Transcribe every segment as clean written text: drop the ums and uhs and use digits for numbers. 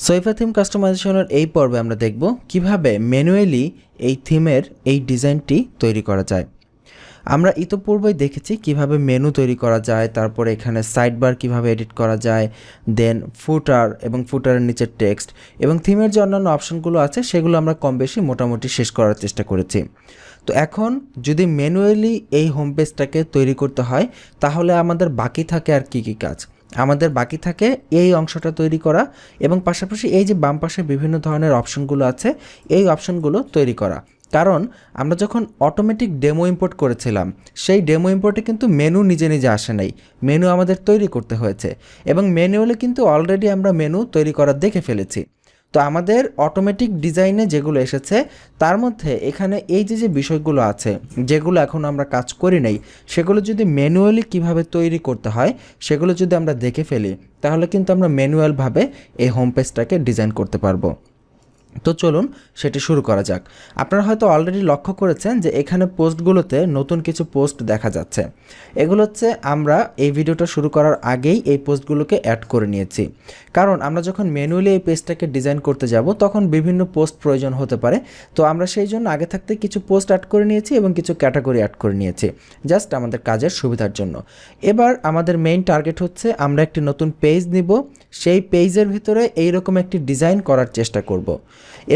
Saifa theme কাস্টমাইজেশনের এই পর্বে আমরা দেখব কিভাবে ম্যানুয়ালি এই থিমের এই ডিজাইনটি তৈরি করা যায়। আমরা ইতোপূর্বেই দেখেছি কিভাবে মেনু তৈরি করা যায়, তারপরে এখানে সাইড বার কীভাবে এডিট করা যায়, দেন ফুটার এবং ফুটারের নিচের টেক্সট এবং থিমের যে অন্যান্য অপশনগুলো আছে সেগুলো আমরা কম বেশি মোটামুটি শেষ করার চেষ্টা করেছি। তো এখন যদি ম্যানুয়ালি এই হোম পেজটাকে তৈরি করতে হয় তাহলে আমাদের বাকি থাকে আর কী কাজ। আমাদের বাকি থাকে এই অংশটা তৈরি করা এবং পাশাপাশি এই যে বাম পাশে বিভিন্ন ধরনের অপশনগুলো আছে এই অপশনগুলো তৈরি করা। কারণ আমরা যখন অটোমেটিক ডেমো ইম্পোর্ট করেছিলাম সেই ডেমো ইম্পোর্টে কিন্তু মেনু নিজে নিজে আসে নাই, মেনু আমাদের তৈরি করতে হয়েছে এবং ম্যানুয়ালি কিন্তু অলরেডি আমরা মেনু তৈরি করা দেখে ফেলেছি। তো আমাদের অটোমেটিক ডিজাইনে যেগুলো এসেছে তার মধ্যে এখানে এই যে বিষয়গুলো আছে যেগুলো এখন আমরা কাজ করি নাই সেগুলো যদি ম্যানুয়ালি কিভাবে তৈরি করতে হয় সেগুলো যদি আমরা দেখে ফেলি তাহলে কিন্তু আমরা ম্যানুয়ালভাবে এই হোম পেজটাকে ডিজাইন করতে পারবো। তো চলুন সেটি শুরু করা যাক। আপনারা হয়তো অলরেডি লক্ষ্য করেছেন যে এখানে পোস্টগুলোতে নতুন কিছু পোস্ট দেখা যাচ্ছে। এগুলো হচ্ছে আমরা এই ভিডিওটা শুরু করার আগেই এই পোস্টগুলোকে অ্যাড করে নিয়েছি, কারণ আমরা যখন ম্যানুয়ালি এই পেজটাকে ডিজাইন করতে যাব তখন বিভিন্ন পোস্ট প্রয়োজন হতে পারে। তো আমরা সেই জন্য আগে থাকতে কিছু পোস্ট অ্যাড করে নিয়েছি এবং কিছু ক্যাটাগরি অ্যাড করে নিয়েছি জাস্ট আমাদের কাজের সুবিধার জন্য। এবার আমাদের মেইন টার্গেট হচ্ছে আমরা একটি নতুন পেজ নিব, সেই পেজের ভিতরে এইরকম একটি ডিজাইন করার চেষ্টা করব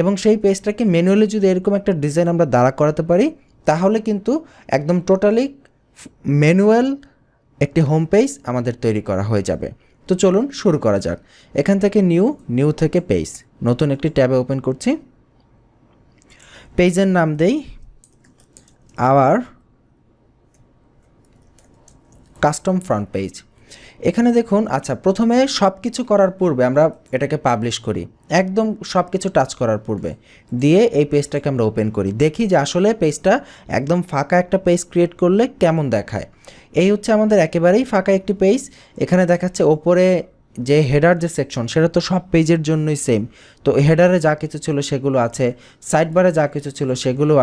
এবং সেই পেজটাকে ম্যানুয়ালি যদি এরকম একটা ডিজাইন আমরা দাঁড়া করাতে পারি তাহলে কিন্তু একদম টোটালি ম্যানুয়াল একটি হোম পেজ আমাদের তৈরি করা হয়ে যাবে। তো চলুন শুরু করা যাক। এখান থেকে নিউ থেকে পেজ, নতুন একটি ট্যাবে ওপেন করছি। পেজের নাম দেই আওয়ার কাস্টম ফ্রন্ট পেজ। এখানে দেখুন, আচ্ছা প্রথমে সব কিছু করার পূর্বে আমরা এটাকে পাবলিশ করি, একদম সব কিছু টাচ করার পূর্বে দিয়ে এই পেজটাকে আমরা ওপেন করি, দেখি যে আসলে পেজটা একদম ফাঁকা একটা পেজ ক্রিয়েট করলে কেমন দেখায়। এই হচ্ছে আমাদের একেবারেই ফাঁকা একটি পেজ। এখানে দেখাচ্ছে ওপরে যে হেডার যে সেকশন সেটা তো সব পেজের জন্যই সেম, তো হেডারে যা কিছু ছিল সেগুলো আছে, সাইড বারে যা কিছু ছিল সেগুলো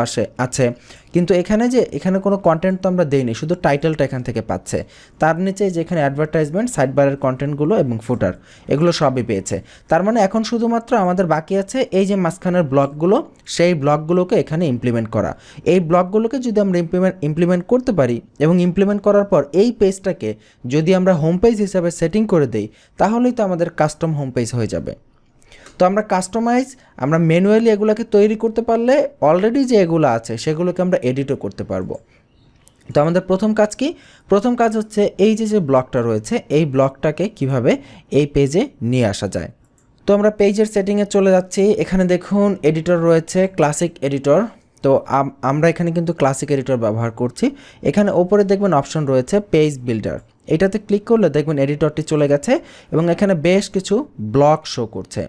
আছে, কিন্তু এখানে কোনো কন্টেন্ট তো আমরা দেইনি, শুধু টাইটেলটা এখান থেকে পাচ্ছে। তার নিচে যেখানে অ্যাডভার্টাইজমেন্ট, সাইড বারের কন্টেন্টগুলো এবং ফুটার এগুলো সবই পেয়েছে। তার মানে এখন শুধুমাত্র আমাদের বাকি আছে এই যে মাঝখানের ব্লকগুলো, সেই ব্লকগুলোকে এখানে ইমপ্লিমেন্ট করা। এই ব্লকগুলোকে যদি আমরা ইমপ্লিমেন্ট করতে পারি এবং ইমপ্লিমেন্ট করার পর এই পেজটাকে যদি আমরা হোম পেজ হিসাবে সেটিং করে দিই তাহলেই তো আমাদের কাস্টম হোম পেজ হয়ে যাবে। তো আমরা ম্যানুয়ালি এগুলোকে তৈরি করতে পারলে অলরেডি যে এগুলো আছে সেগুলোকে আমরা এডিটও করতে পারবো। তো আমাদের প্রথম কাজ কি? প্রথম কাজ হচ্ছে এই যে ব্লকটা রয়েছে এই ব্লকটাকে কিভাবে এই পেজে নিয়ে আসা যায়। তো আমরা পেজের সেটিংয়ে চলে যাচ্ছি। এখানে দেখুন এডিটর রয়েছে, ক্লাসিক এডিটর। তো আমরা এখানে কিন্তু ক্লাসিক এডিটর ব্যবহার করছি। এখানে ওপরে দেখবেন অপশন রয়েছে পেজ বিল্ডার, এটাতে ক্লিক করলে দেখবেন এডিটরটি চলে গেছে এবং এখানে বেশ কিছু ব্লক শো করছে।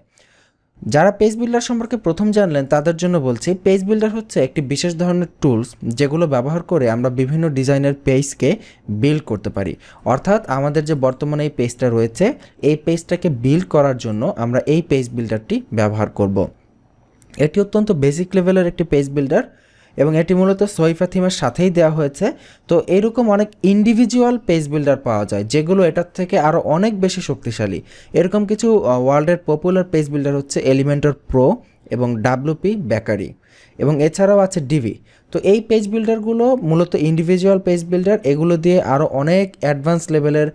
যারা পেজ বিল্ডার সম্পর্কে প্রথম জানলেন তাদের জন্য বলছি, পেজ বিল্ডার হচ্ছে একটি বিশেষ ধরনের টুলস যেগুলো ব্যবহার করে আমরা বিভিন্ন ডিজাইনের পেজকে বিল্ড করতে পারি। অর্থাৎ আমাদের যে বর্তমানে এই পেজটা রয়েছে এই পেজটাকে বিল্ড করার জন্য আমরা এই পেজ বিল্ডারটি ব্যবহার করব। এটি অত্যন্ত বেসিক লেভেলের একটি পেজ বিল্ডার এবং এটি মূলত সাইফা থিমের সাথেই দেওয়া হয়েছে। তো এরকম অনেক ইন্ডিভিজুয়াল পেজ বিল্ডার পাওয়া যায় যেগুলো এটার থেকে আরও অনেক বেশি শক্তিশালী। এরকম কিছু ওয়ার্ল্ডের পপুলার পেজ বিল্ডার হচ্ছে এলিমেন্টর প্রো এবং ডাব্লিউপি বেকারি এবং এছাড়াও আছে ডিভি। তো এই পেজ বিল্ডারগুলো মূলত ইন্ডিভিজুয়াল পেজ বিল্ডার, এগুলো দিয়ে আরও অনেক অ্যাডভান্স লেভেলের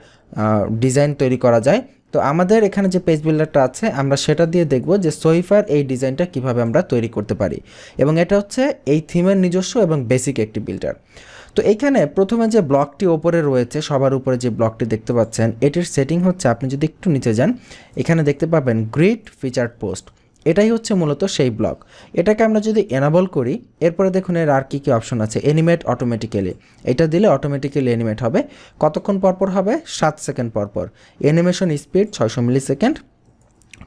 ডিজাইন তৈরি করা যায়। তো আমাদের এখানে যে পেজ বিল্ডারটা আছে আমরা সেটা দিয়ে দেখব যে সাইফার এই ডিজাইনটা কিভাবে আমরা তৈরি করতে পারি এবং এটা হচ্ছে এই থিমের নিজস্ব এবং বেসিক একটি বিল্ডার। তো এইখানে প্রথমে যে ব্লকটি ওপরে রয়েছে, সবার উপরে যে ব্লকটি দেখতে পাচ্ছেন, এটির সেটিং হচ্ছে আপনি যদি একটু নিচে যান এখানে দেখতে পাবেন গ্রিড ফিচার্ড পোস্ট। এটাই হচ্ছে মূলত সেই ব্লক। এটাকে আমরা যদি এনাবল করি এরপরে দেখুন এর আর কী অপশন আছে, অ্যানিমেট অটোমেটিক্যালি। এটা দিলে অটোমেটিক্যালি অ্যানিমেট হবে। কতক্ষণ পরপর হবে? 7 সেকেন্ড পরপর। অ্যানিমেশন স্পিড 600 মিলি সেকেন্ড।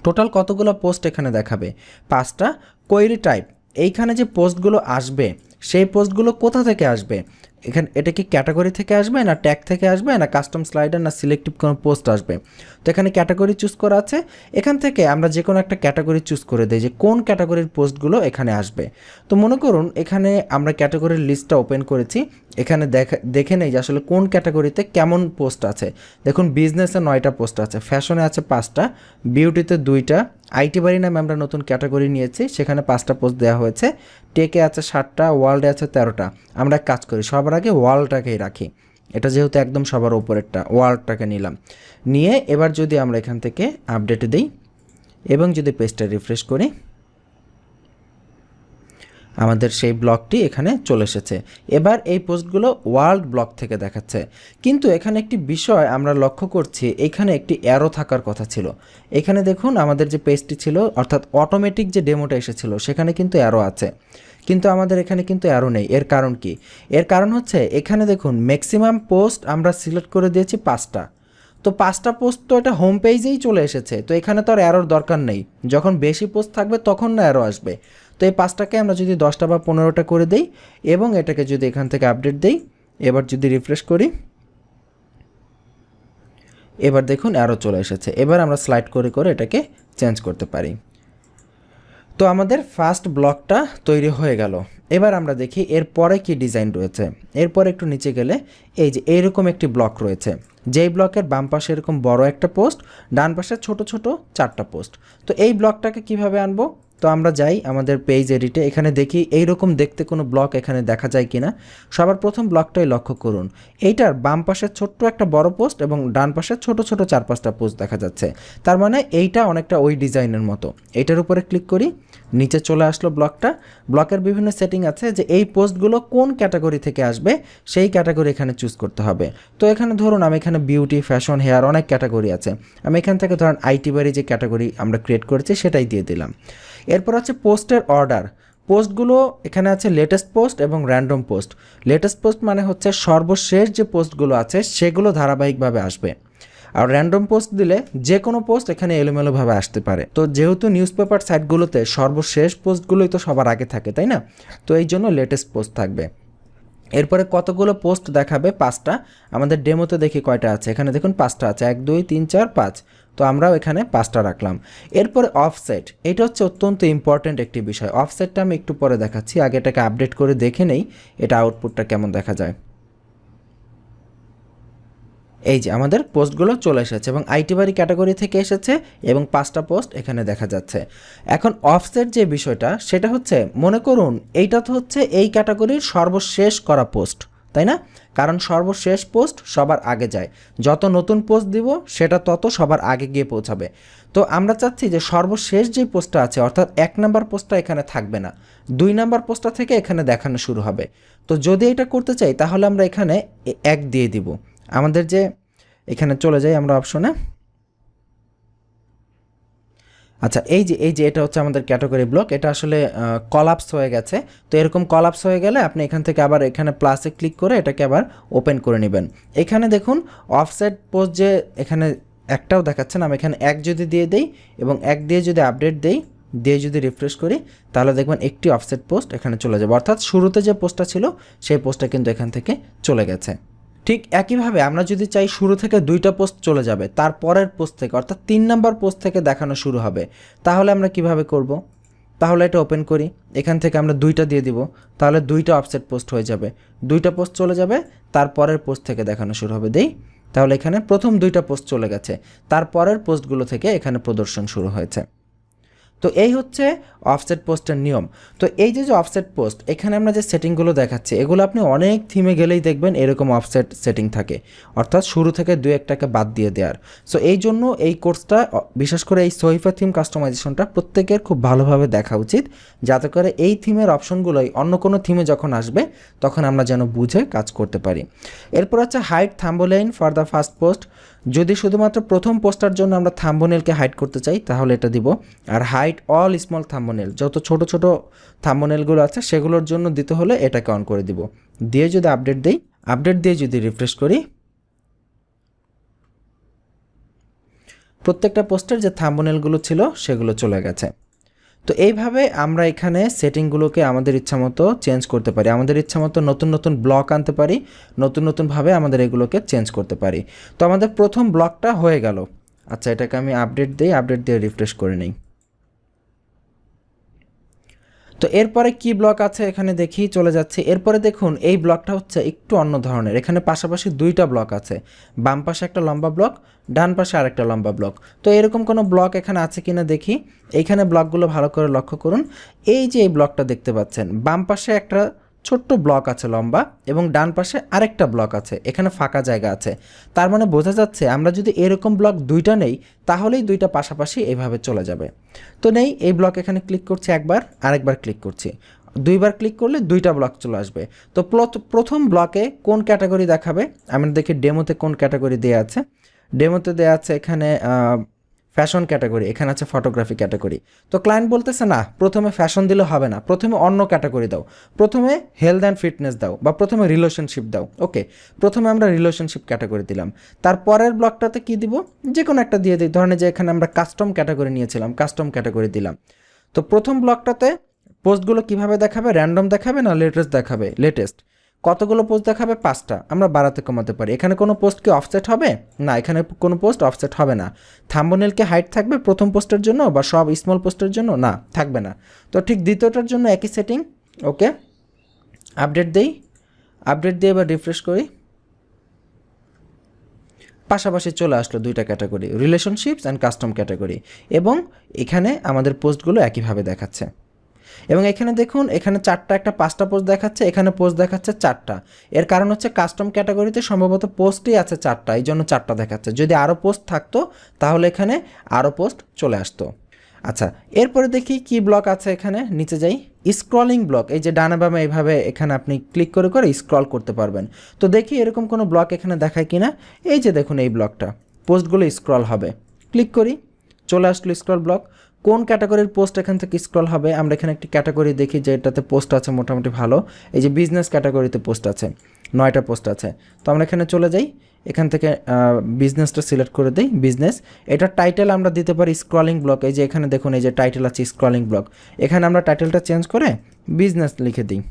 টোটাল কতগুলো পোস্ট এখানে দেখাবে? 5টা। কোয়েরি টাইপ, এইখানে যে পোস্টগুলো আসবে সেই পোস্টগুলো কোথা থেকে আসবে? এটা কি ক্যাটাগরি থেকে আসবে, না ট্যাগ থেকে আসবে, না কাস্টম স্লাইডার, না সিলেক্টিভ কোনো পোস্ট আসবে? তো এখানে ক্যাটাগরি চুজ করা আছে। এখান থেকে আমরা যে কোনো একটা ক্যাটাগরি চুজ করে দিই যে কোন ক্যাটাগরির পোস্টগুলো এখানে আসবে। তো মনে করুন এখানে আমরা ক্যাটাগরির লিস্টটা ওপেন করেছি, এখানে দেখে নেই যে আসলে কোন ক্যাটাগরিতে কেমন পোস্ট আছে। দেখুন বিজনেসে 9টা পোস্ট আছে, ফ্যাশনে আছে 5টা, বিউটিতে 2টা, আইটি বাড়ি নামে আমরা নতুন ক্যাটাগরি নিয়েছি, সেখানে 5টা পোস্ট দেওয়া হয়েছে, টেকে আছে 7টা, ওয়ার্ল্ডে আছে 13টা। আমরা এক কাজ করি, সবার আগে ওয়ার্ল্ডটাকেই রাখি, এটা যেহেতু একদম সবার উপরেরটা, ওয়ার্ল্ডটাকে নিলাম। নিয়ে এবার যদি আমরা এখান থেকে আপডেট দিই এবং যদি পেজটা রিফ্রেশ করি, আমাদের সেই ব্লকটি এখানে চলে এসেছে। এবার এই পোস্টগুলো ওয়ার্ল্ড ব্লক থেকে দেখাচ্ছে, কিন্তু এখানে একটি বিষয় আমরা লক্ষ্য করছি, এখানে একটি অ্যারো থাকার কথা ছিল। এখানে দেখুন আমাদের যে পেজটি ছিল, অর্থাৎ অটোমেটিক যে ডেমোটা এসেছিল, সেখানে কিন্তু অ্যারো আছে, কিন্তু আমাদের এখানে কিন্তু অ্যারো নেই। এর কারণ কি? এর কারণ হচ্ছে এখানে দেখুন ম্যাক্সিমাম পোস্ট আমরা সিলেক্ট করে দিয়েছি 5টা, তো 5টা পোস্ট তো এটা হোম পেজেই চলে এসেছে, তো এখানে তো আর অ্যারোর দরকার নেই। যখন বেশি পোস্ট থাকবে তখন না অ্যারো আসবে। তো এই 5টাকে আমরা যদি 10টা বা 15টা করে দেই এবং এটাকে যদি এখান থেকে আপডেট দেই, এবার যদি রিফ্রেশ করি, এবার দেখুন অ্যারো চলে এসেছে। এবার আমরা স্লাইড করে করে এটাকে চেঞ্জ করতে পারি। তো আমাদের ফার্স্ট ব্লকটা তৈরি হয়ে গেল। এবার আমরা দেখি এরপরে কি ডিজাইন রয়েছে। এরপর একটু নিচে গেলে এই যে এইরকম একটি ব্লক রয়েছে, যেই ব্লকের বাম পাশে এরকম বড় একটা পোস্ট, ডান পাশে ছোট ছোট 4টা পোস্ট। তো এই ব্লকটাকে কিভাবে আনবো? তো আমরা যাই আমাদের পেজ এডিটে, এখানে দেখি এইরকম দেখতে কোনো ব্লক এখানে দেখা যায় কিনা। সবার প্রথম ব্লকটাই লক্ষ্য করুন, এইটার বাম পাশে ছোট্ট একটা বড় পোস্ট এবং ডান পাশে ছোট ছোট 4-5টা পোস্ট দেখা যাচ্ছে। তার মানে এইটা অনেকটা ওই ডিজাইনের মতো। এইটার উপরে ক্লিক করি, নিচে চলে আসলো ব্লকটা। ব্লকের বিভিন্ন সেটিং আছে যে এই পোস্টগুলো কোন ক্যাটাগরি থেকে আসবে, সেই ক্যাটাগরি এখানে চুজ করতে হবে। তো এখানে ধরুন আমি এখানে বিউটি, ফ্যাশন, হেয়ার অনেক ক্যাটাগরি আছে, আমি এখান থেকে ধরুন আইটি বাড়ি যে ক্যাটাগরি আমরা ক্রিয়েট করেছি সেটাই দিয়ে দিলাম। এরপর আছে পোস্টের অর্ডার। পোস্টগুলো এখানে আছে লেটেস্ট পোস্ট এবং র্যান্ডম পোস্ট। লেটেস্ট পোস্ট মানে হচ্ছে সর্বশেষ যে পোস্টগুলো আছে সেগুলো ধারাবাহিকভাবে আসবে, আর র্যান্ডম পোস্ট দিলে যে কোনো পোস্ট এখানে এলোমেলোভাবে আসতে পারে। তো যেহেতু নিউজ পেপার সাইটগুলোতে সর্বশেষ পোস্টগুলোই তো সবার আগে থাকে, তাই না? তো এই জন্য লেটেস্ট পোস্ট থাকবে। এরপরে কতগুলো পোস্ট দেখাবে? 5টা। আমাদের ডেমোতে দেখি কয়টা আছে, এখানে দেখুন 5টা আছে, 1 2 3 4 5। তো আমরাও এখানে 5টা রাখলাম। এরপরে অফসেট, এটা হচ্ছে অত্যন্ত ইম্পর্ট্যান্ট একটি বিষয়। অফসেটটা আমি একটু পরে দেখাচ্ছি, আগে এটাকে আপডেট করে দেখে নেই এটা আউটপুটটা কেমন দেখা যায়। এই যে আমাদের পোস্টগুলো চলে এসেছে এবং আইটি বাড়ি ক্যাটাগরি থেকে এসেছে এবং 5টা পোস্ট এখানে দেখা যাচ্ছে। এখন অফসেট যে বিষয়টা, সেটা হচ্ছে মনে করুন এইটা তো হচ্ছে এই ক্যাটাগরির সর্বশেষ করা পোস্ট, তাই না? কারণ সর্বশেষ পোস্ট সবার আগে যায়, যত নতুন পোস্ট দিব সেটা তত সবার আগে গিয়ে পৌঁছাবে। তো আমরা চাচ্ছি যে সর্বশেষ যে পোস্টটা আছে, অর্থাৎ 1 নাম্বার পোস্টটা এখানে থাকবে না, 2 নাম্বার পোস্টটা থেকে এখানে দেখানো শুরু হবে। তো যদি এটা করতে চাই তাহলে আমরা এখানে 1 দিয়ে দিব। আমাদের যে এখানে চলে যাই আমরা অপশনে, আচ্ছা এই যে এটা হচ্ছে আমাদের ক্যাটাগরি ব্লক, এটা আসলে কলাপস হয়ে গেছে। তো এরকম কলাপস হয়ে গেলে আপনি এখান থেকে আবার এখানে প্লাসে ক্লিক করে এটাকে আবার ওপেন করে নেবেন। এখানে দেখুন অফসেট পোস্ট যে এখানে একটাও দেখাচ্ছে না, আমি এখানে 1 যদি দিয়ে দেই এবং 1 দিয়ে যদি আপডেট দেই, দিয়ে যদি রিফ্রেশ করি, তাহলে দেখবেন একটি অফসেট পোস্ট এখানে চলে যাবে, অর্থাৎ শুরুতে যে পোস্টটা ছিল সেই পোস্টটা কিন্তু এখান থেকে চলে গেছে। ঠিক একইভাবে আমরা যদি চাই শুরু থেকে 2টা পোস্ট চলে যাবে, তারপরের পোস্ট থেকে অর্থাৎ 3 নাম্বার পোস্ট থেকে দেখানো শুরু হবে, তাহলে আমরা কিভাবে করব? তাহলে এটা ওপেন করি, এখান থেকে আমরা 2টা দিয়ে দিব, তাহলে 2টা অফসেট পোস্ট হয়ে যাবে, 2টা পোস্ট চলে যাবে, তারপরের পোস্ট থেকে দেখানো শুরু হবে। দেই, তাহলে এখানে প্রথম 2টা পোস্ট চলে গেছে, তারপরের পোস্টগুলো থেকে এখানে প্রদর্শন শুরু হয়েছে। তো এই হচ্ছে অফসেট পোস্টের নিয়ম। তো এই যে অফসেট পোস্ট, এখানে আমরা যে সেটিংগুলো দেখাচ্ছি এগুলো আপনি অনেক থিমে গেলেই দেখবেন এরকম অফসেট সেটিং থাকে, অর্থাৎ শুরু থেকে 2-1টাকে বাদ দিয়ে দেওয়ার। সো এই জন্য এই কোর্সটা, বিশেষ করে এই সহিফা থিম কাস্টমাইজেশনটা প্রত্যেকের খুব ভালোভাবে দেখা উচিত, যাতে করে এই থিমের অপশনগুলোই অন্য কোনো থিমে যখন আসবে তখন আমরা যেন বুঝে কাজ করতে পারি। এরপর হচ্ছে hide thumbnail for the first post. যদি শুধুমাত্র প্রথম পোস্টার জন্য আমরা থাম্বনেইলকে হাইড করতে চাই তাহলে এটা দিব। আর হাইড অল স্মল থাম্বনেইল, যত ছোট ছোট থাম্বনেইলগুলো আছে সেগুলোর জন্য দিতে হলে এটাকে অন করে দিব। দিয়ে যদি আপডেট দেই, আপডেট দিয়ে যদি রিফ্রেশ করি, প্রত্যেকটা পোস্টের যে থাম্বনেইলগুলো ছিল সেগুলো চলে গেছে। তো এইভাবে আমরা এখানে সেটিংগুলোকে আমাদের ইচ্ছামতো চেঞ্জ করতে পারি, আমাদের ইচ্ছামতো নতুন নতুন ব্লক আনতে পারি, নতুন নতুনভাবে আমাদের এগুলোকে চেঞ্জ করতে পারি। তো আমাদের প্রথম ব্লকটা হয়ে গেল। আচ্ছা, এটাকে আমি আপডেট দিই, আপডেট দিয়ে রিফ্রেশ করে নিই। তো এরপরে কি ব্লক আছে এখানে দেখি, চলে যাচ্ছে। এরপরে দেখুন এই ব্লকটা হচ্ছে একটু অন্য ধরনের, এখানে পাশাপাশি দুইটা ব্লক আছে, বাম পাশে একটা লম্বা ব্লক, ডান পাশে আরেকটা লম্বা ব্লক। তো এরকম কোনো ব্লক এখানে আছে কিনা দেখি। এইখানে ব্লকগুলো ভালো করে লক্ষ্য করুন। এই যে এই ব্লকটা দেখতে পাচ্ছেন, বাম পাশে একটা ছোট্ট ব্লক আছে লম্বা এবং ডান পাশে আরেকটা ব্লক আছে, এখানে ফাঁকা জায়গা আছে। তার মানে বোঝা যাচ্ছে আমরা যদি এরকম ব্লক দুইটা নেই তাহলেই দুইটা পাশাপাশি এইভাবে চলে যাবে। তো নেই, এই ব্লক এখানে ক্লিক করছি একবার, আরেকবার ক্লিক করছি, দুইবার ক্লিক করলে দুইটা ব্লক চলে আসবে। তো প্রথম ব্লকে কোন ক্যাটাগরি দেখাবে আমরা দেখি, ডেমোতে কোন ক্যাটাগরি দেওয়া আছে। ডেমোতে দেওয়া আছে এখানে ফ্যাশন ক্যাটাগরি, এখানে আছে ফটোগ্রাফি ক্যাটাগরি। তো ক্লায়েন্ট বলতেছে না, প্রথমে ফ্যাশন দিলে হবে না, প্রথমে অন্য ক্যাটাগরি দাও, প্রথমে হেলথ অ্যান্ড ফিটনেস দাও, বা প্রথমে রিলেশনশিপ দাও। ওকে, প্রথমে আমরা রিলেশনশিপ ক্যাটাগরি দিলাম। তারপরের ব্লকটাতে কি দিব, যে কোনো একটা দিয়ে দিই, ধরেন যে এখানে আমরা কাস্টম ক্যাটাগরি নিয়েছিলাম, কাস্টম ক্যাটাগরি দিলাম। তো প্রথম ব্লকটাতে পোস্টগুলো কিভাবে দেখাবে, র্যান্ডম দেখাবে না লেটেস্ট দেখাবে? লেটেস্ট। কতগুলো পোস্ট দেখাবে? 5টা। আমরা বাড়াতে কমাতে পারি। এখানে কোনো পোস্ট কি অফসেট হবে? না, এখানে কোনো পোস্ট অফসেট হবে না। থাম্বনেল কি হাইট থাকবে প্রথম পোস্টের জন্য বা সব স্মল পোস্টের জন্য? না, থাকবে না। তো ঠিক দ্বিতীয়টার জন্য একই সেটিং। ওকে, আপডেট দেই, আপডেট দিয়ে এবার রিফ্রেশ করি, পাশাপাশি চলে আসলো দুইটা category, relationships and custom category, এবং এখানে আমাদের পোস্টগুলো একইভাবে দেখাচ্ছে। এবং এখানে দেখুন, এখানে 4টা, একটা 5টা পোস্ট দেখাচ্ছে, এখানে পোস্ট দেখাচ্ছে 4টা। এর কারণ হচ্ছে কাস্টম ক্যাটাগরিতে সম্ভবত পোস্টই আছে 4টা, এই জন্য 4টা দেখাচ্ছে। যদি আরও পোস্ট থাকতো তাহলে এখানে আরও পোস্ট চলে আসতো। আচ্ছা, এরপরে দেখি কি ব্লক আছে এখানে, নিচে যাই। স্ক্রলিং ব্লক, এই যে ডানে বামে এইভাবে এখানে আপনি ক্লিক করে করে স্ক্রল করতে পারবেন। তো দেখি এরকম কোনো ব্লক এখানে দেখায় কিনা। এই যে দেখুন এই ব্লকটা, পোস্টগুলো স্ক্রল হবে, ক্লিক করি, চলে আসলো স্ক্রল ব্লক। কোন ক্যাটাগরির পোস্ট এখান থেকে স্ক্রল হবে, আমরা এখানে একটি ক্যাটাগরি দেখি যে এটাতে পোস্ট আছে মোটামুটি ভালো। এই যে বিজনেস ক্যাটাগরিতে পোস্ট আছে, 9টা পোস্ট আছে। তো আমরা এখানে চলে যাই, এখান থেকে বিজনেসটা সিলেক্ট করে দিই, বিজনেস। এটার টাইটেল আমরা দিতে পারি স্ক্রলিং ব্লক। এই যে এখানে দেখুন, এই যে টাইটেল আছে স্ক্রলিং ব্লক, এখানে আমরা টাইটেলটা চেঞ্জ করে বিজনেস লিখে দিই,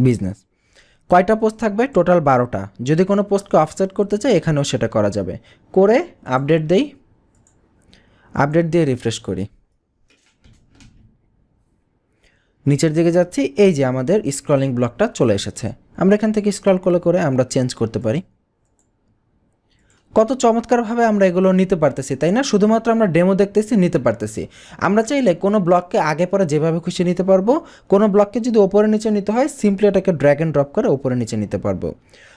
বিজনেস। কয়টা পোস্ট থাকবে? টোটাল 12টা। যদি কোনো পোস্টকে অফসেট করতে চাই এখানেও সেটা করা যাবে। করে আপডেট দেই, আপডেট দিয়ে রিফ্রেশ করি, নিচের দিকে যাচ্ছি, এই যে আমাদের স্ক্রলিং ব্লকটা চলে এসেছে। আমরা এখান থেকে স্ক্রল করে করে আমরা চেঞ্জ করতে পারি। কত চমৎকারভাবে আমরা এগুলো নিতে পারতেছি, তাই না? শুধুমাত্র আমরা ডেমো দেখতেছি, নিতে পারতেছি। আমরা চাইলে কোনো ব্লককে আগে পরে যেভাবে খুশি নিতে পারবো। কোনো ব্লককে যদি ওপরে নিচে নিতে হয় সিম্পলি এটাকে ড্র্যাগ অ্যান্ড ড্রপ করে ওপরে নিচে নিতে পারবো।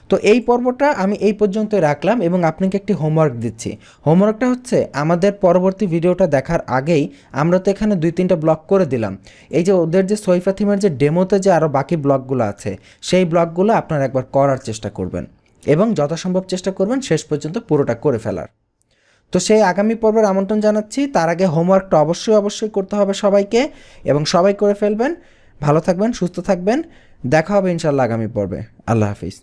তো এই পর্বটা আমি এই পর্যন্তই রাখলাম এবং আপনাকে একটি হোমওয়ার্ক দিচ্ছি। হোমওয়ার্কটা হচ্ছে, আমাদের পরবর্তী ভিডিওটা দেখার আগেই আমরা তো এখানে 2-3টা ব্লক করে দিলাম। এই যে ওদের যে সহিফা থিমের যে ডেমোতে যে আরও বাকি ব্লকগুলো আছে, সেই ব্লকগুলো আপনারা একবার করার চেষ্টা করবেন এবং যথাসম্ভব চেষ্টা করবেন শেষ পর্যন্ত পুরোটা করে ফেলার। তো সেই আগামী পর্বের আমন্ত্রণ জানাচ্ছি। তার আগে হোমওয়ার্কটা অবশ্যই করতে হবে সবাইকে, এবং সবাই করে ফেলবেন। ভালো থাকবেন, সুস্থ থাকবেন, দেখা হবে ইনশাআল্লাহ আগামী পর্বে। আল্লাহ হাফিজ।